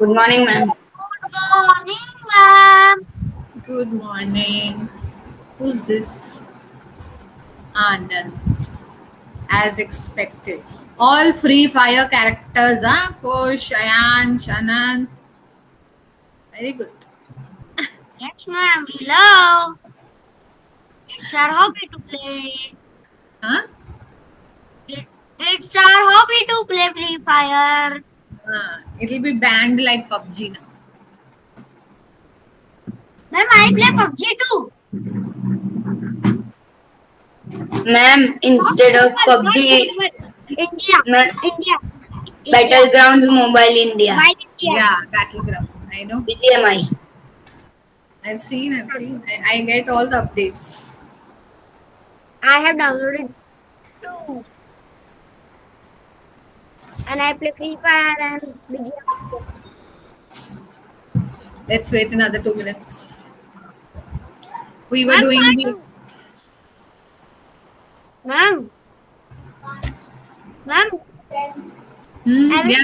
Good morning, ma'am. Good morning, ma'am. Good morning. Who's this? Anand. As expected. All free fire characters, huh? Kosh, Ayan, Anand. Very good. Yes, ma'am. Hello. It's our hobby to play. Huh? It's our hobby to play Free Fire. It'll be banned like PUBG now. Ma'am, I play PUBG too. Ma'am, Not instead of global, not PUBG, global. India. ma'am, India. India. Battlegrounds Mobile India, Mobile India. Yeah, Battleground. I know. BGMI. I've seen. I get all the updates. I have downloaded too. And I play Free Fire and BGM. Let's wait another 2 minutes. We were Ma'am, doing the. ma'am, ma'am, Yeah.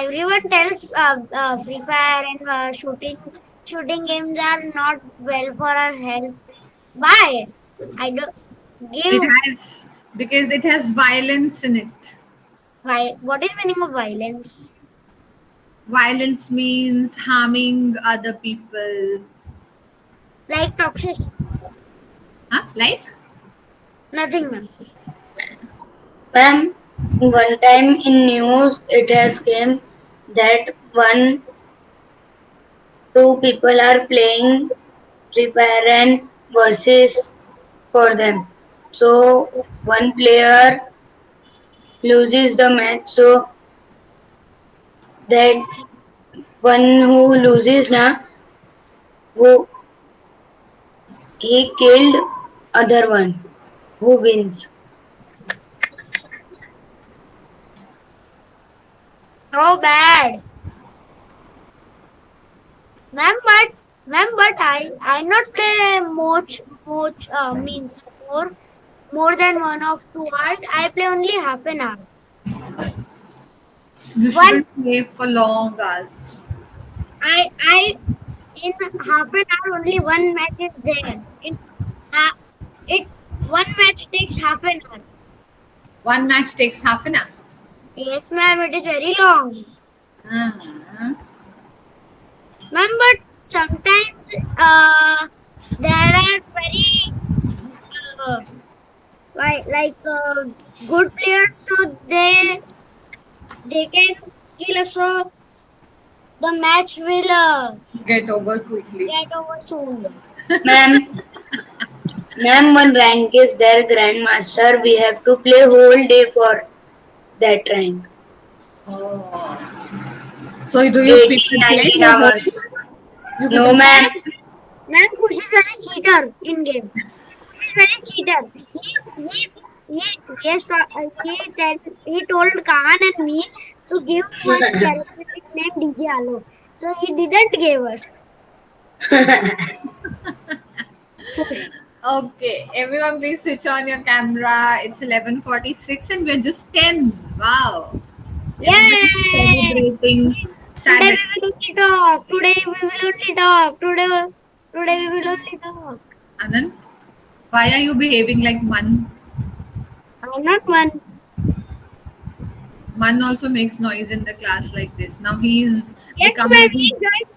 everyone tells Free Fire and shooting games are not well for our health. Why? I don't give. It has because it has violence in it. Why? What is meaning of violence? Violence means harming other people. Like toxic? Huh? Like? Nothing, ma'am. Ma'am, one time in news it has came that two people are playing Free Fire and versus for them. So one player loses the match. So that one who loses na, who he killed other one who wins. So bad. Ma'am, but I not play much means more than 1 or 2 hours. I play only half an hour. You One shouldn't play for long hours. I in half an hour only one match is there. Ha- it one match takes half an hour. One match takes half an hour. Yes, ma'am, it is very long. Uh, Ma'am, but sometimes there are very uh, good players, so they can kill us. So the match will Get over quickly. get over soon. Ma'am, ma'am, one rank is there, Grandmaster. We have to play whole day for that rank. Oh. So do you 18, people play 19 the whole? hours. You No, people ma'am. Ma'am, Kush is very cheater in game. He is very cheater. He yes, he told Khan and me to give one charismatic name DJ Alok. So he didn't give us. Kush. Okay, everyone, please switch on your camera. It's 11:46, and we're just 10. Wow. Everybody's Yay! celebrating Today Saturday. we will only talk. Today we will only talk. Today we will only talk. Anand, why are you behaving like Man? I'm not one. Man also makes noise in the class like this. Now he's Yes, become ma'am, very, he joined.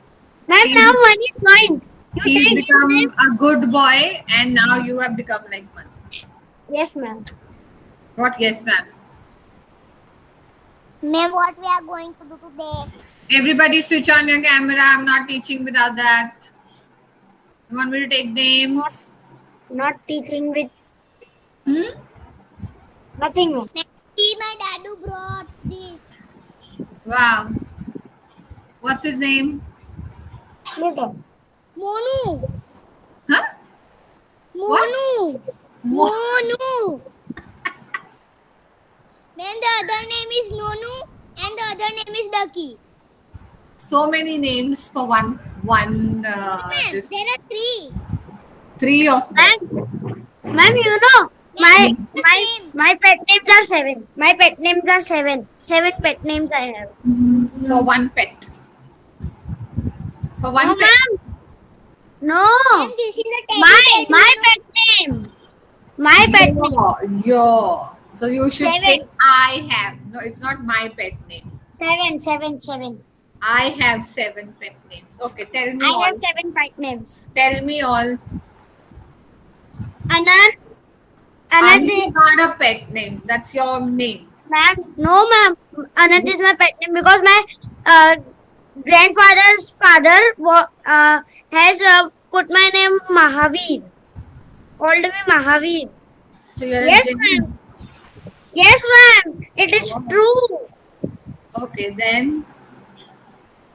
Ma'am, he's, now one is joined. You he's take his name. become a good boy, and now you have become like Man. Yes, ma'am. What? Yes, ma'am. Ma'am, what we are going to do today? Everybody switch on your camera. I'm not teaching without that. You want me to take names? Not teaching with Hmm? nothing, ma'am. See, my dadu brought this. Wow. What's his name? Pluto. Monu. Huh? Monu. Mo- Monu. Then the other name is Nonu and the other name is Ducky. So many names for one. Ma'am, This, there are three. three of them. Ma'am, you know, my The my same. my pet names are seven. My pet names are seven. Seven pet names I have. For one pet. For No, one pet. ma'am. No. Ma'am, this is a teddy bear, My Nunu. pet name. My pet name. Yo. So you should say 7. I have. No, it's not my pet name. 7, 7, 7. I have 7 pet names. Okay, tell me I have all. 7 pet names. Tell me all. Anand. Anand Anand. is not a pet name. That's your name. Ma'am. No, ma'am. Anand is my pet name because my grandfather's father has put my name Mahavir. Called me Mahavir. So you're a Yes, genuine. ma'am. Yes, ma'am. It is true. Okay, then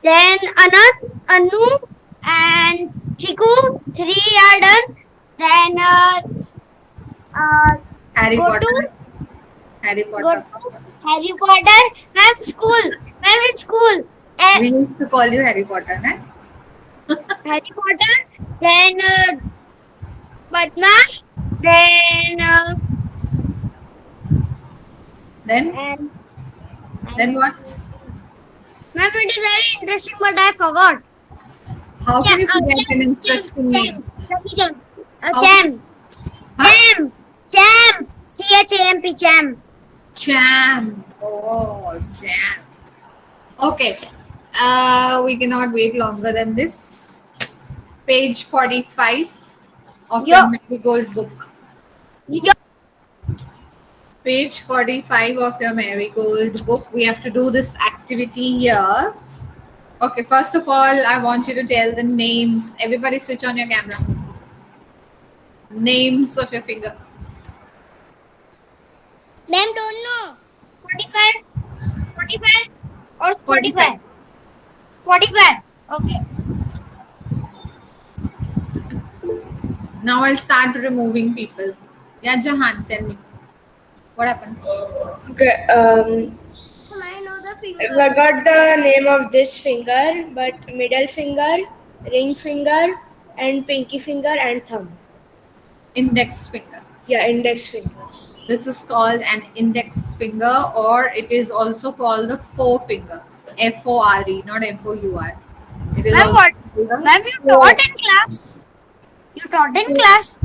Then Anand, Anu, and Chiku, 3 are done. Then Harry go Potter. to Harry go Potter. to Harry Potter. Ma'am, school. Ma'am, in school. We used to call you Harry Potter, right? Harry Potter. Then Badmash. Then Then and what? ma'am, it is very interesting, but I forgot. How can you Cham, forget an interesting name? Cham. How- Cham. Huh? Cham. Cham. CHAMP. Cham. Jam. Oh, jam. Okay. We cannot wait longer than this. Page 45 of Yo. your Marigold book. Yo. Page 45 of your Marigold book. We have to do this activity here. Okay, first of all, I want you to tell the names. Everybody switch on your camera. Names of your finger. Ma'am, don't know. 45. 45 or 45. 45. 45. Okay. Now I'll start removing people. Yeah, Jahan, tell me. What happened? Okay, I know the I forgot the name of this finger, but middle finger, ring finger, and pinky finger and thumb. Index finger. Yeah, index finger. This is called an index finger, or it is also called the forefinger. F-O-R-E, not F-O-U-R. It is Ma'am, also what? called the Ma'am, you fore- taught in class. You taught in class.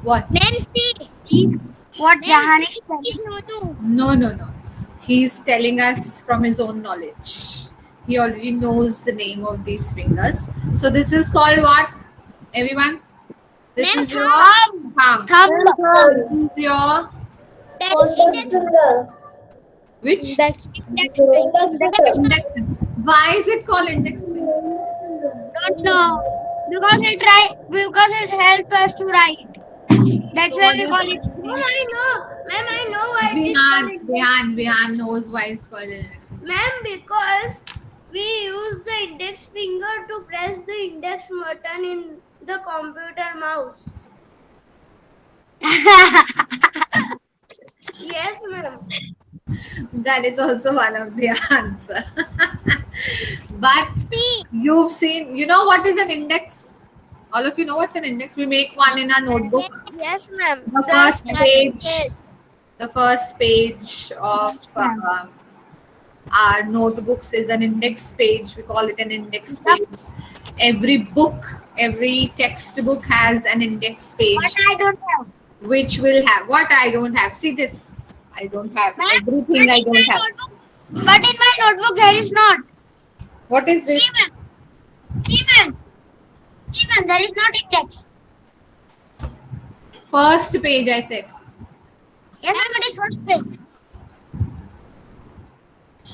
What? Ma'am, see. What Ma'am, Jahan this is is telling. Nunu. No. He's telling us from his own knowledge. He already knows the name of these fingers. So this is called what? Everyone? This Ma'am, is your Thumb. thumb. Thumb. This is your Index which? Index Index. Why is it called index finger? Don't know. Because it helps us to write. That's why we call it. No, I know. Ma'am, I know why Vihan knows why it's called an index finger. Ma'am, because we use the index finger to press the index button in the computer mouse. Yes, ma'am. That is also one of the answer. But you've seen, you know what is an index? All of you know what's an index? We make one in our notebook. Yes, ma'am. The first page of our notebooks is an index page. We call it an index page. Every book, every textbook has an index page, But I don't have. which will have what I don't have. See this? I don't have everything. I don't have. But in my notebook there is not. What is this? See, ma'am. See, ma'am. See, ma'am. There is not index. First page, I said. Yes, ma'am. It is first page.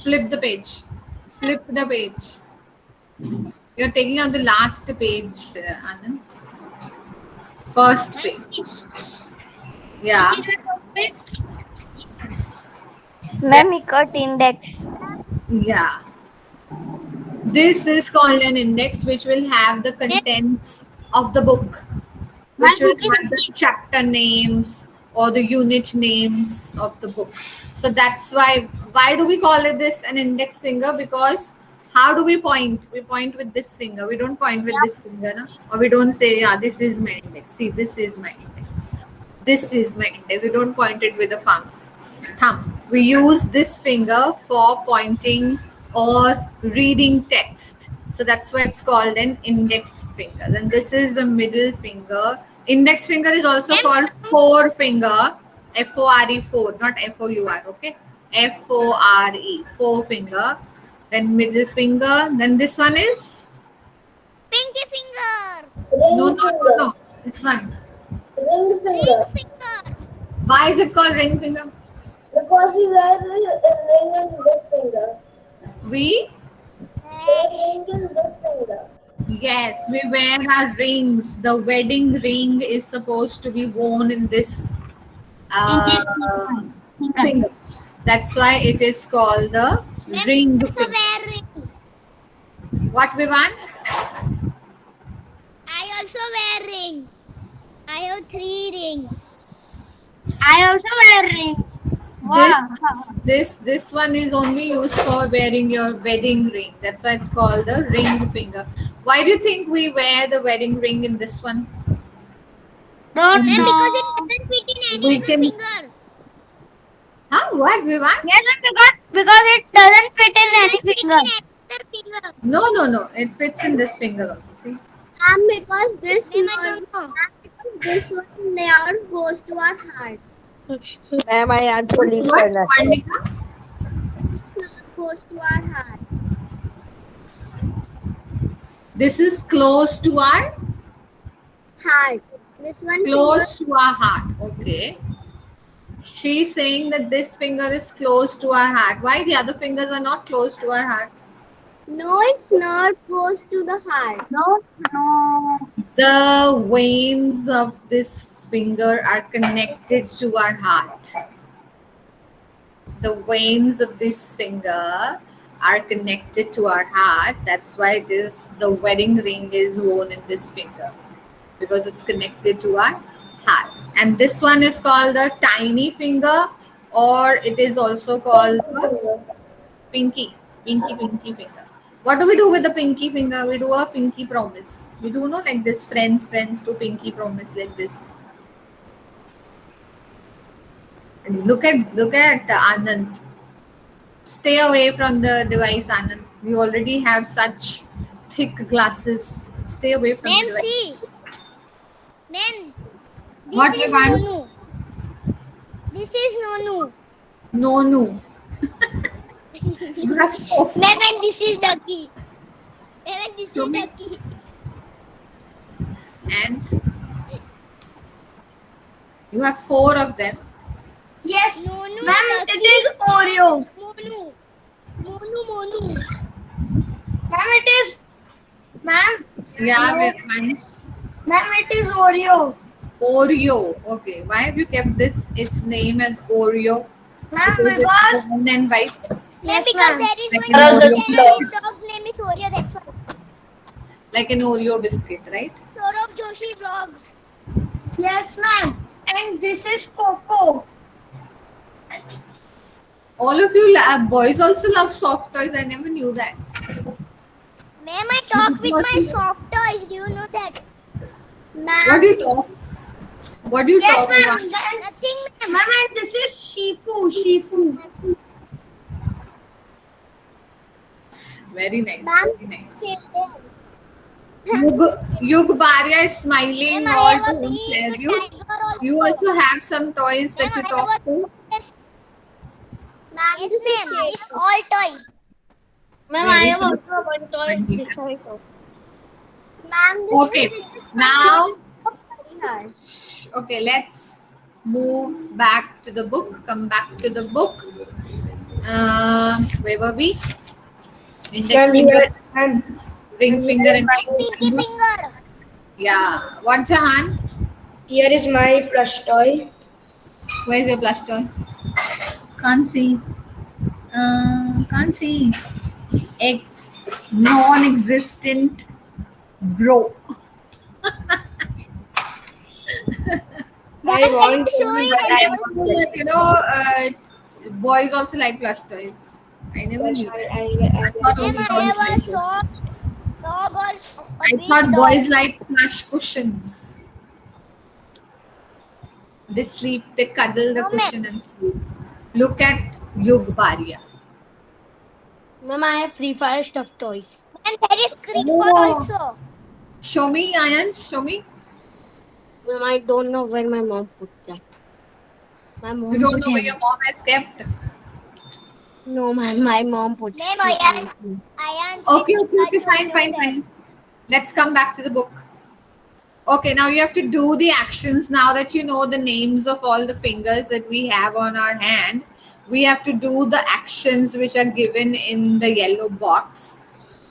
Flip the page. Flip the page. You're taking out the last page, Anand. First page. Yeah. Ma'am, we cut index. Yeah. This is called an index, which will have the contents of the book, which will have the chapter names or the unit names of the book. So that's why do we call it this an index finger? Because how do we point? We point with this finger. We don't point with this finger, no? Or we don't say, yeah, this is my index. See, this is my index. This is my index. We don't point it with a thumb. We use this finger for pointing or reading text. So that's why it's called an index finger. And this is the middle finger. Index finger is also called forefinger. F-O-R-E, four, not F-O-U-R, okay? F-O-R-E, forefinger. Then middle finger. Then this one is? Pinky finger. No. This one. Ring Ring finger. finger. Why is it called ring finger? Because we wear a ring in this finger. We? A ring in this finger. Yes, we wear our rings. The wedding ring is supposed to be worn in this finger. That's why it is called the ring Also finger. wear ring. What we want? I also wear ring. I have 3 rings. I also wear rings. This one is only used for wearing your wedding ring. That's why it's called the ring finger. Why do you think we wear the wedding ring in this one? Don't And know. because it doesn't fit in any We other can- finger. Huh? What we want? Yes, because it doesn't fit in any Fit in finger. any other finger. No. It fits in this finger also. See? And because this Ma'am, I nerve, don't know. this one nerve goes to our heart. Ma'am, I actually What? forgot. Pandita? This nerve goes to our heart. This is close to our Heart. This one close to our heart. Okay. She's saying that this finger is close to our heart. Why the other fingers are not close to our heart? finger. No, its nerve goes to the heart. No. The veins of this finger are connected to our heart. The veins of this finger are connected to our heart. That's why the wedding ring is worn in this finger, because it's connected to our heart. And this one is called the tiny finger, or it is also called the pinky finger. What do we do with the pinky finger? We do a pinky promise. We do not like this, friends do pinky promise like this. And look at Anand. Stay away from the device, Anand. You already have such thick glasses. Stay away from Ma'am, the device. see. Ma'am, this What is we want? Nonu. This is Nonu. No. You have four. Ma'am, and this is Ducky. Ma'am, and this Show is me. Ducky. And you have 4 of them. Yes. Nonu, Ma'am, Ducky, it is Oreo. Monu. Ma'am, it is. Ma'am, Yeah, we have one. ma'am, it is Oreo. Oreo. Okay. Why have you kept its name as Oreo? Ma'am, Because because it's brown and white. Ma'am, Yes, because ma'am. there is Like one an dog Oreo and biscuit. his dog's name is Oreo. That's why. Like an Oreo biscuit, right? Saurabh Joshi vlogs. yes, ma'am. And this is Coco. All of you boys also love soft toys. I never knew that. Ma'am, I talk with my soft toys. Do you know that? What Ma'am, do you talk? What do you Yes, talk ma'am. about? Then, Nothing, ma'am. ma'am, and this is Shifu. Very nice. ma'am, Very nice. stadium. Yug Bharya is smiling Ma'am, all I have to a himself. big You, tiger also. you also have some toys that you Ma'am, I talk have to. Yes, Ma'am, this is ma'am. stadium. It's all toys. Ma'am, Very I have good. also one toy. Pandita. Ma'am, this Okay. is Now, very hard. okay, let's move back to the book. Come back to the book. Where were we? Index Ma'am, finger, here, ma'am, ring finger, and Pinky finger. yeah. What's your hand? here is my plush toy. Where's your plush toy? Can't see. Can't see. A non-existent bro. I want to, show you but I want You know, boys also like plush toys. I never knew that. I thought only Ma'am, I boys have a like soft dog also. A I big thought dog. boys like plush cushions. They sleep, they cuddle the No, ma'am. cushion and sleep. Look at Yug Bharya. Ma'am, I have Free Fire stuffed toys. Ma'am, And there is cricket Oh. also. Show me, Ayan. Show me. Ma'am, I don't know where my mom put that. My mom You don't put know where it. your mom has kept. No, ma'am, my mom put Ma'am, it. I answered Okay, Pikachu fine, over fine, there. fine. Let's come back to the book. Okay, now you have to do the actions. Now that you know the names of all the fingers that we have on our hand, we have to do the actions which are given in the yellow box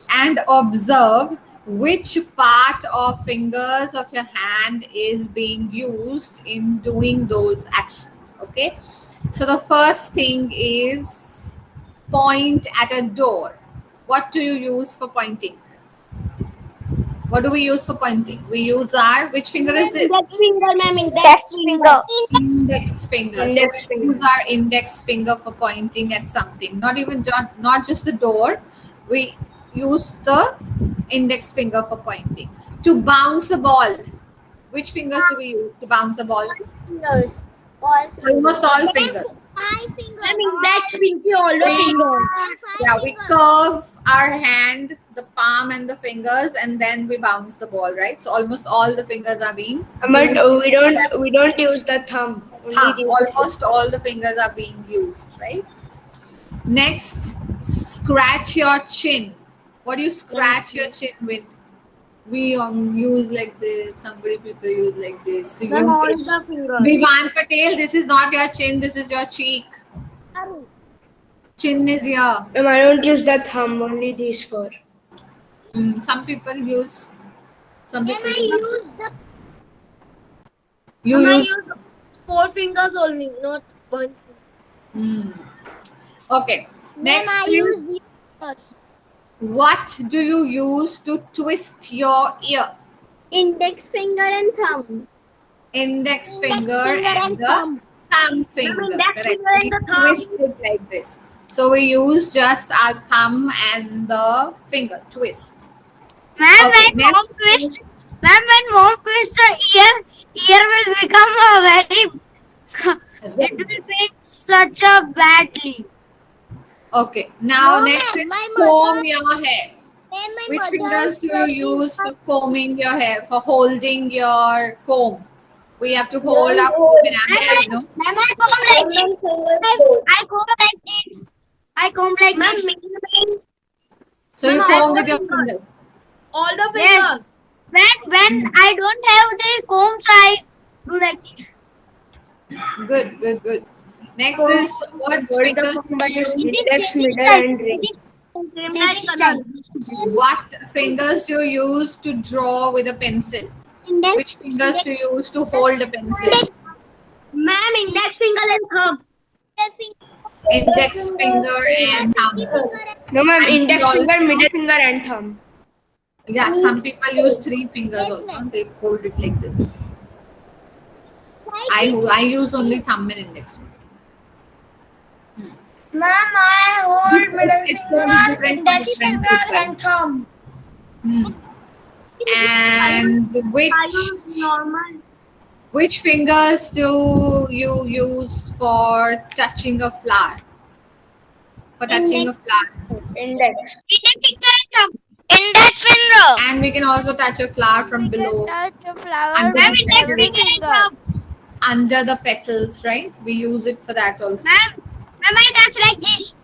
and observe which part of fingers of your hand is being used in doing those actions. Okay, so the first thing is point at a door. What do you use for pointing? What do we use for pointing? We use our, which finger is this? Index finger, ma'am. Index finger. Index finger. Index So we finger. use our index finger for pointing at something. Not just the door. We use the index finger for pointing. To bounce the ball, which fingers do we use to bounce the ball? Fingers. All fingers. Almost all fingers. Five fingers. Ma'am, index, pinky, all the fingers. Yeah, we curve our hand, the palm and the fingers, and then we bounce the ball, right? So almost all the fingers are being But we don't use the thumb. Only thumb. these Almost all the fingers are being used, right? Next, scratch your chin. What do you scratch your chin with? We use like this. Somebody people use like this. So Ma'am, all use the fingers. Vivan Patel, this is not your chin. This is your cheek. Chin is here. Ma'am, I don't use the thumb. Only these four. Some people use. Some Ma'am, people I use the you use. Four fingers only, not one. Okay. Ma'am, Next I is, use yours. what do you use to twist your ear? Index finger and thumb. Index finger finger and and the thumb. thumb finger. index Correct. finger and We the thumb. twist it like this. So we use just our thumb and the finger twist. Ma'am, Okay, when mom twist, ma'am, when mom twist the ear will become a very, it will pain such a badly. Okay. Now No, next ma'am, is my comb mother- your hair. Ma'am, my Which mother fingers do you showed me use for combing your hair, for holding your comb? We have to hold our No, comb in our hair, you know. Ma'am, I comb like this. I comb like this. I comb like this. So you Ma'am, comb all with the your fingers. fingers. All the fingers. Yes. When I don't have the comb, so I do like this. Good. Next is what Hold fingers the thumb by do you using use? index, middle, and ring. What fingers do you use to draw with a pencil? Which fingers do you use to hold a pencil? Ma'am, index finger and thumb. Index finger and thumb. No, ma'am. And Index we finger, also- middle finger, and thumb. Yeah, some people use 3 fingers Yes, also. ma'am. They hold it like this. I use only thumb and index finger. Ma'am, I hold middle It's going to be different for different people. thumb. And Normal. which fingers do you use for touching a flower? For touching a flower. Index. Index finger and thumb. Index finger. And we can also touch a flower from below, touch a flower. Under Ma'am, the index petals. finger and thumb. Under the petals, right? We use it for that also. Ma'am, I touch like this.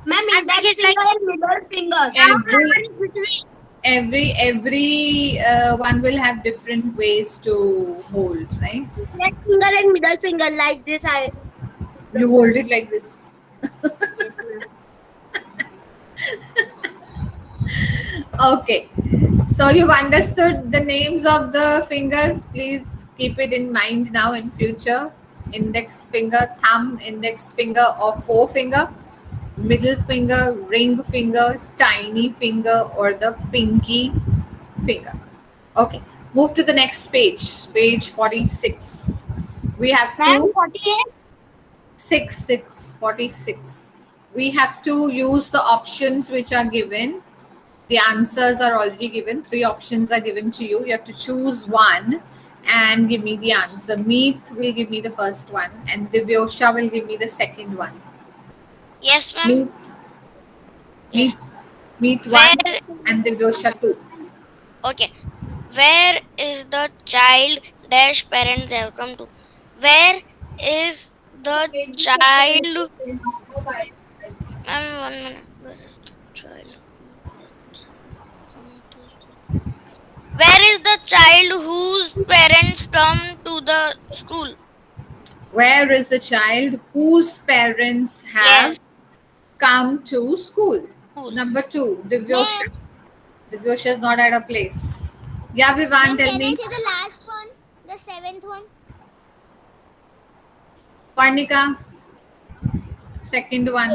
Ma'am, index finger and middle finger. Every one will have different ways to hold, right? Index finger and middle finger like this. You hold it like this. Okay, so you've understood the names of the fingers. Please keep it in mind now in future. Index finger, thumb, index finger or forefinger, middle finger, ring finger, tiny finger, or the pinky finger. Okay, move to the next page, page 46. We have Ma'am, to 48. 46. We have to use the options which are given. The answers are already given. 3 options are given to you. You have to choose one and give me the answer. Meet will give me the first one, and Divyosha will give me the second one. Yes, ma'am. Meet one. and Divyosha too. Okay. Where is the child dash parents have come to? Where is the child? One minute. Where is the child who parents come to school? Where is the child whose parents come to the school? Where is the child whose parents have Yes, come to school? school. Number 2, Divyosha. Ma'am, Divyosha is not at a place. Yeah, Vivan, tell can I me. say the last one? The seventh one? Parnika, second one.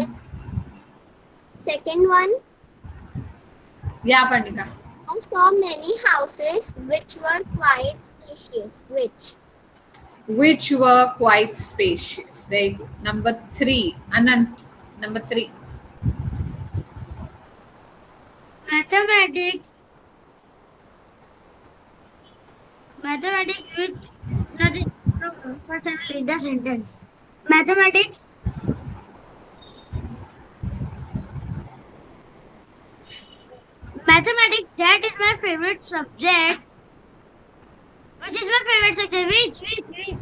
Second one, Yeah, Parnika. I saw many houses which were quite spacious. Which were quite spacious. Very good. Number 3, Anant. Number 3. Mathematics. Mathematics which nothing. No, first I will read the sentence. Mathematics. Mathematics, that is my favorite subject. Which is my favorite subject?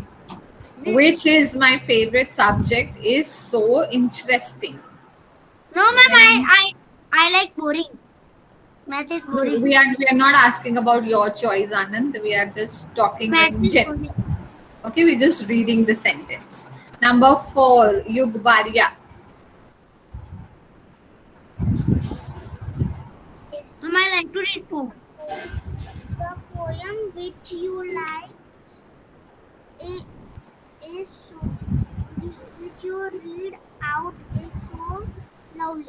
Which is my favorite subject is so interesting. No, ma'am, I like boring. Math is boring. We are not asking about your choice, Anand. We are just talking Math in is general. boring. Okay, we're just reading the sentence. Number 4, Yugbarya. Ma'am, I like to read poem. The poem which you like is so, which you read out is so lovely.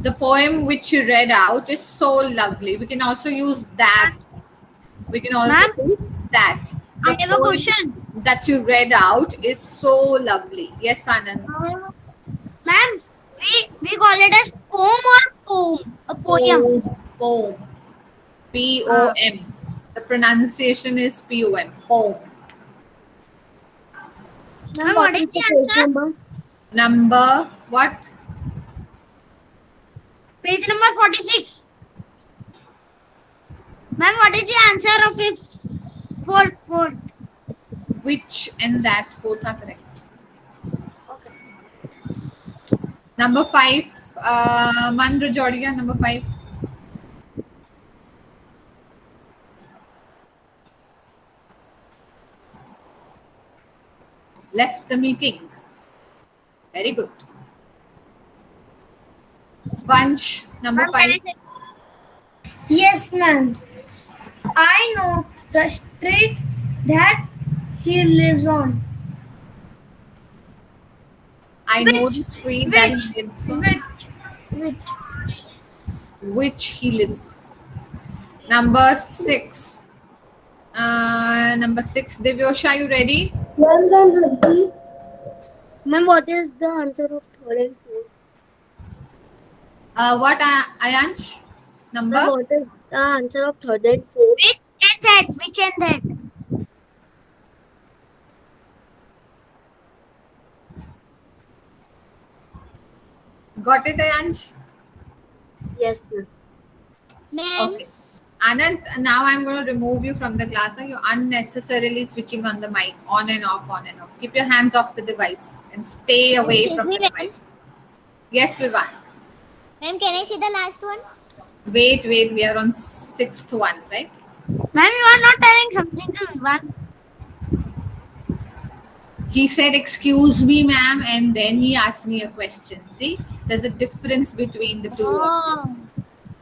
The poem which you read out is so lovely. We can also use that. We can also Ma'am? use that. I The have a poem question. that you read out is so lovely. Yes, Anand. Ma'am, we call it as poem or poem? A poem. Poem. P-O-M. The pronunciation is P-O-M. Poem. Ma'am, what is the answer? Number what? Page number 46. Ma'am, what is the answer of it? Fourth. Which and that both are correct. Number 5. Mandra Jodia, number 5. Left the meeting. Very good. Vansh, number 5. Yes, ma'am. I know the street that he lives on. I know the street that he lives on. Which he lives on. Number 6. Number 6. Divyosha, are you ready? Well done, Riddhi. Ma'am, what is the answer of third and fourth? What, Ayansh? Number? Ma'am, what is the answer of third and fourth? Which and that? Got it, Ayansh? Yes, ma'am. Ma'am, Okay. Anand, now I'm going to remove you from the class. You're unnecessarily switching on the mic, on and off, on and off. Keep your hands off the device and stay away Excuse from me, the ma'am. device. Yes, Vivan. ma'am, can I see the last one? Wait. We are on 6th one, right? Ma'am, you are not telling something to Vivan. He said, "Excuse me, ma'am," and then he asked me a question. See, there's a difference between the two of you.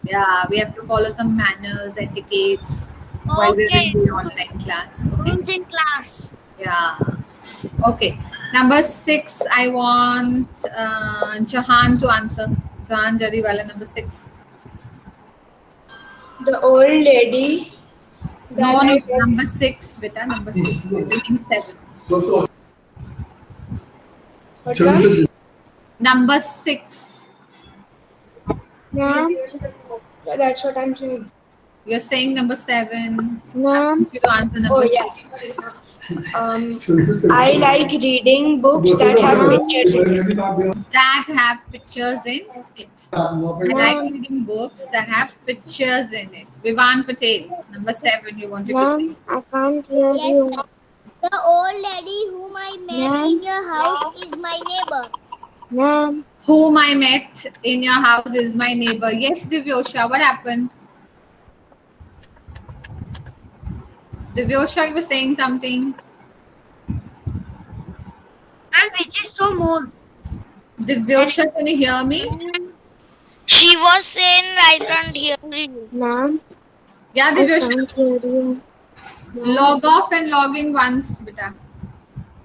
Yeah, we have to follow some manners, etiquettes while we're in the online class. Okay. Who's in class? Yeah. Okay. Number 6, I want Jahan to answer. Jahan Jariwala, number 6. The old lady. No, number 6, beta, number 6. Reading 7. What one? Number 6. Ma'am, Yeah, that's what I'm saying. You're saying number 7. I ma'am, want you to answer number Oh, 6. yeah. I like reading books that have pictures in it. That have pictures in it. I like reading books that have pictures in it. Vivan Patel, number 7, you wanted to say. Ma'am, I can't hear Yes, you. ma'am. The old lady whom I met Ma'am. in your house is my neighbor. Ma'am, Whom I met in your house is my neighbor. Yes, Divyosha, what happened? Divyosha, you were saying something. ma'am, which is so more? Divyosha, can you hear me? She was saying I can't hear you. Ma'am, Yeah, I Divyosha. can't hear you. Log off and log in once, beta.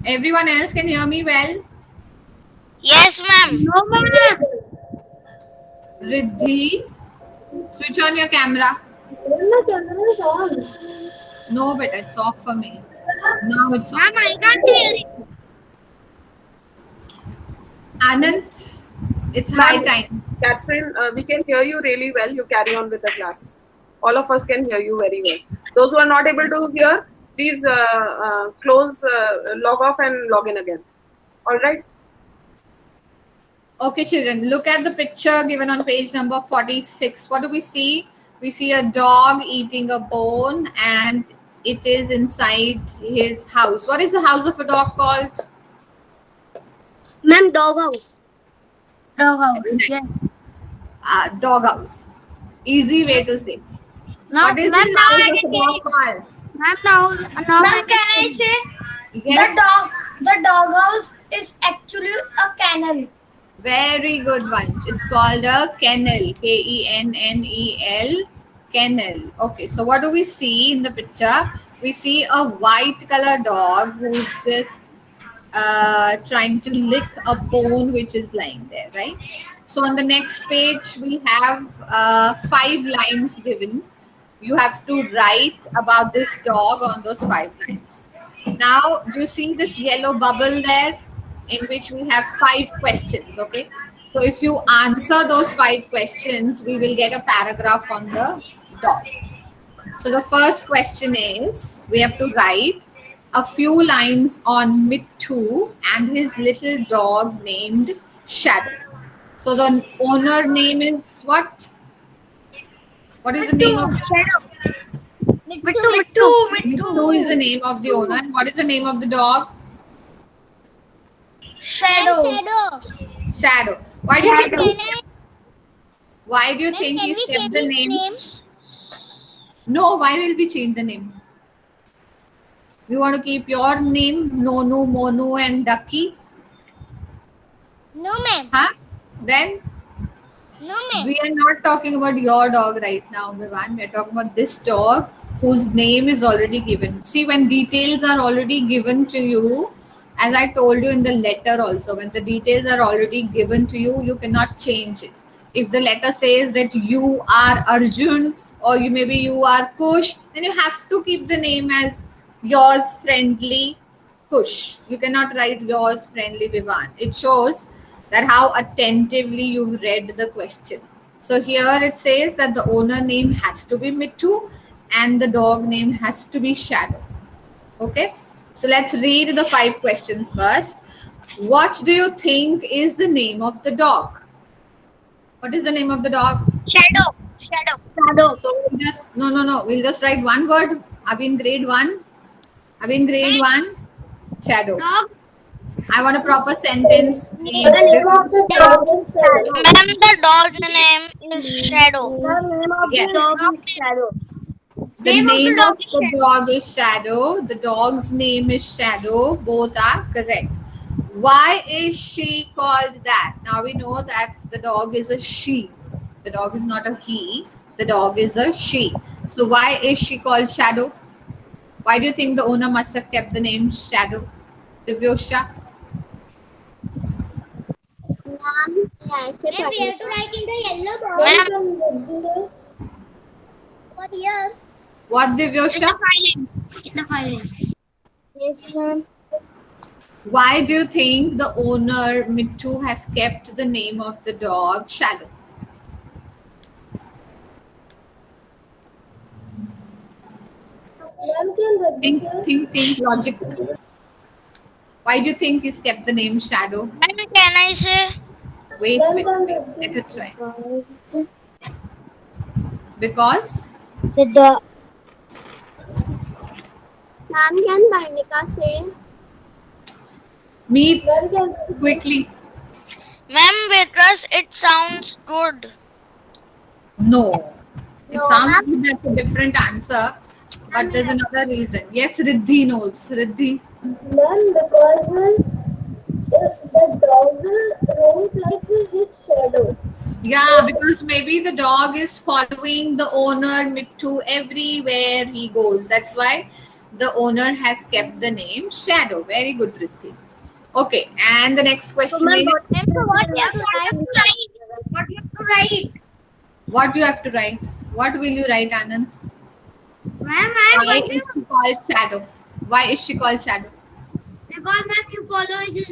Everyone else can hear me well? Yes, ma'am. No, ma'am. Riddhi, switch on your camera. The camera is on. No, beta, it's off for me. Now it's on. Ma'am, I can't hear you. Anand, it's high time. Catherine, we can hear you really well. You carry on with the class. All of us can hear you very well. Those who are not able to hear, please log off and log in again. All right? Okay, children, look at the picture given on page number 46. What do we see? We see a dog eating a bone and it is inside his house. What is the house of a dog called? Ma'am, dog house. Dog house. Nice. Yes. Dog house. Easy way to say. Now, What is ma'am, the now I house can of a hear dog you. called? Ma'am, now Ma'am, can I say Yes, the dog house is actually a kennel? very good, Vansh. It's called a kennel. Kennel. Kennel. Okay, so what do we see in the picture? We see a white color dog who's just trying to lick a bone which is lying there, right? So on the next page, we have 5 lines given. You have to write about this dog on those 5 lines. Now, do you see this yellow bubble there in which we have 5 questions, okay? So if you answer those 5 questions, we will get a paragraph on the dog. So the first question is, we have to write a few lines on Mittu and his little dog named Shadow. So the owner name is what? What is the name of Mittu is the name of the owner. And what is the name of the dog? Shadow. Shadow. Why do you think? Can I? Why do you Ma'am, think can he's we kept change the his name? name? No. Why will we change the name? We want to keep your name, Nonu, Monu, and Ducky. No, ma'am. Huh? Then No, ma'am. we are not talking about your dog right now, Vivan. We are talking about this dog whose name is already given. See, when details are already given to you, as I told you in the letter also, when the details are already given to you, you cannot change it. If the letter says that you are Arjun or maybe you are Kush, then you have to keep the name as yours friendly Kush. You cannot write yours friendly Vivan. It shows that how attentively you've read the question. So here it says that the owner name has to be Mittu and the dog name has to be Shadow. Okay, so let's read the 5 questions first. What do you think is the name of the dog? What is the name of the dog? Shadow. So we'll just we'll just write one word. Are we in grade 1? Are we in grade 1? Shadow. Dog. I want a proper sentence. The name of the dog is Shadow. Ma'am, the dog's name is Shadow. The name of Yes. the dog is Shadow. The name of the dog is Shadow. The dog's name is Shadow. Both are correct. Why is she called that? Now we know that the dog is a she. The dog is not a he. The dog is a she. So why is she called Shadow? Why do you think the owner must have kept the name Shadow? Divyosha? Ma'am, yes, Then we have to write in the yellow box. Ma'am, over here. What, Divyosha? In the file. Yes, ma'am. Why do you think the owner Mittu has kept the name of the dog Shadow? Think, logic. Why do you think he's kept the name Shadow? Ma'am, can I say? Wait. Let her try. Because The dog. Ma'am, can Barnika say? meet quickly. Ma'am, with us it sounds good. No. It No, sounds ma'am. good. That's a different answer. But there's another reason. Yes, Riddhi knows. Riddhi. Ma'am, because the dog roams like his shadow. Yeah, because maybe the dog is following the owner to everywhere he goes. That's why the owner has kept the name Shadow. Very good, Riddhi. Okay, and the next question is Ma'am, so what you have to write? What you have to write? what do you have to write? What will you write, Anand? Ma'am, Why is she called Shadow? Why is she called Shadow? because ma'am, he follows his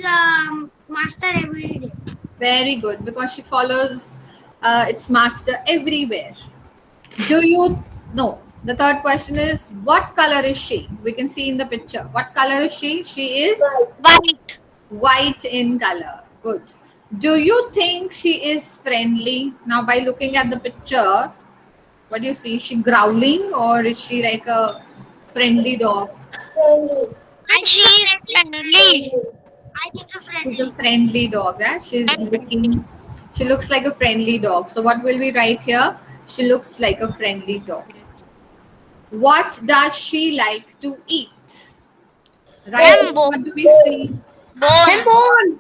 master every day. Very good, because she follows its master everywhere. Do you know? The third question is what color is she? We can see in the picture. What color is she? She is White. white in color. Good. Do you think she is friendly? Now, by looking at the picture, what do you see? Is she growling or is she like a friendly dog? Friendly. And she is friendly. I think so She's a friendly. friendly dog. She's looking. She looks like a friendly dog. So what will we write here? She looks like a friendly dog. What does she like to eat? Right. Ma'am, What do we see? Bone.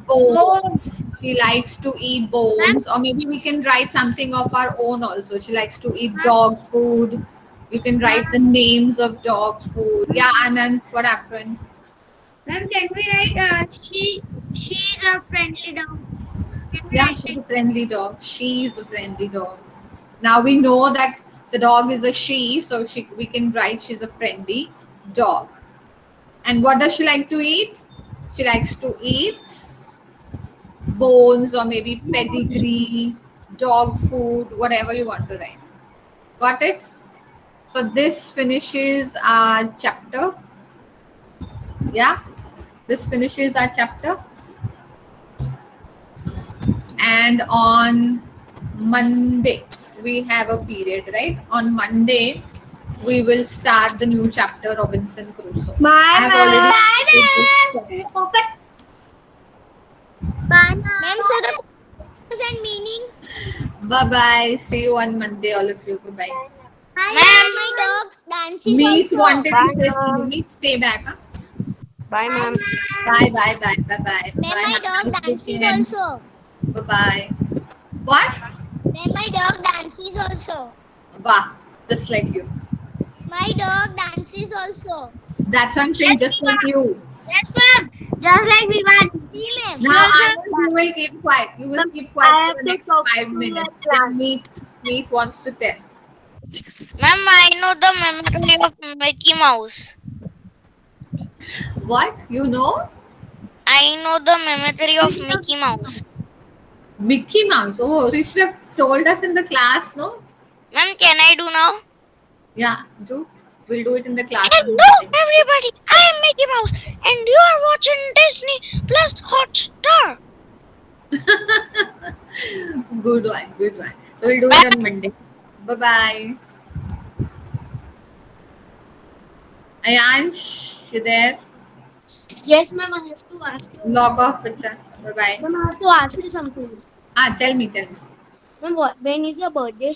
Bones. She likes to eat bones, or maybe we can write something of our own also. She likes to eat dog food. You can write the names of dog food. Yeah, Anand, what happened? Ma'am, can we write she is a friendly dog? Can we Yeah, write she's a friendly dog. She's a friendly dog. Now we know that the dog is a she, so we can write she's a friendly dog. And what does she like to eat? She likes to eat bones or maybe pedigree, dog food, whatever you want to write. Got it? So this finishes our chapter. Yeah, this finishes our chapter. And on Monday, we have a period, right? On Monday, we will start the new chapter, Robinson Crusoe. I have already Ma'am, Ma'am, so the purpose and meaning. Bye bye. See you on Monday, all of you. Bye bye. Ma'am, my dog Nancy Meet also. wanted to say something. Meet, stay back. Huh? Bye, ma'am. Bye bye bye bye bye. Ma'am, my dog Nancy's also. Bye bye. What? Ma'am, my dog Nancy's also. Wow, just like you. My dog Nancy's also. That's what I'm saying, just like you. Yes, ma'am. Just like we want. See, ma'am. Now you will keep quiet. You will keep quiet for the next 5 minutes. Then meet wants to tell. Ma'am, I know the memory of Mickey Mouse. What? You know? I know the memory of Mickey Mouse. Mickey Mouse. Oh, so you should have told us in the class, no? Ma'am, can I do now? Yeah, do. We'll do it in the class. Hello, everybody. I am Mickey Mouse, and you are watching Disney Plus Hotstar. Good one, good one. So we'll do it on Monday. Bye bye. Ayansh, you there? Yes, ma'am, I have to ask you. Log off, bacha. Bye bye. Ma'am, I have to ask you something. Tell me. Ma'am, when is your birthday?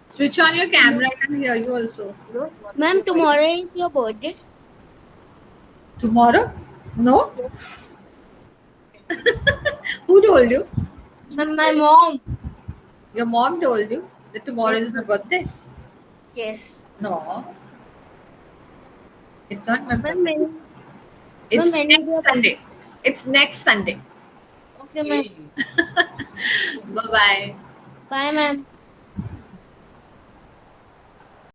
Switch on your camera. I can hear you also. Ma'am, tomorrow is your birthday. Tomorrow? No? Who told you? Ma'am, my mom. Your mom told you that tomorrow is my birthday? Yes. No. It's not my Ma'am, birthday. when- It's when is your next Sunday. It's next Sunday. Okay, ma'am. Bye bye. Bye, ma'am.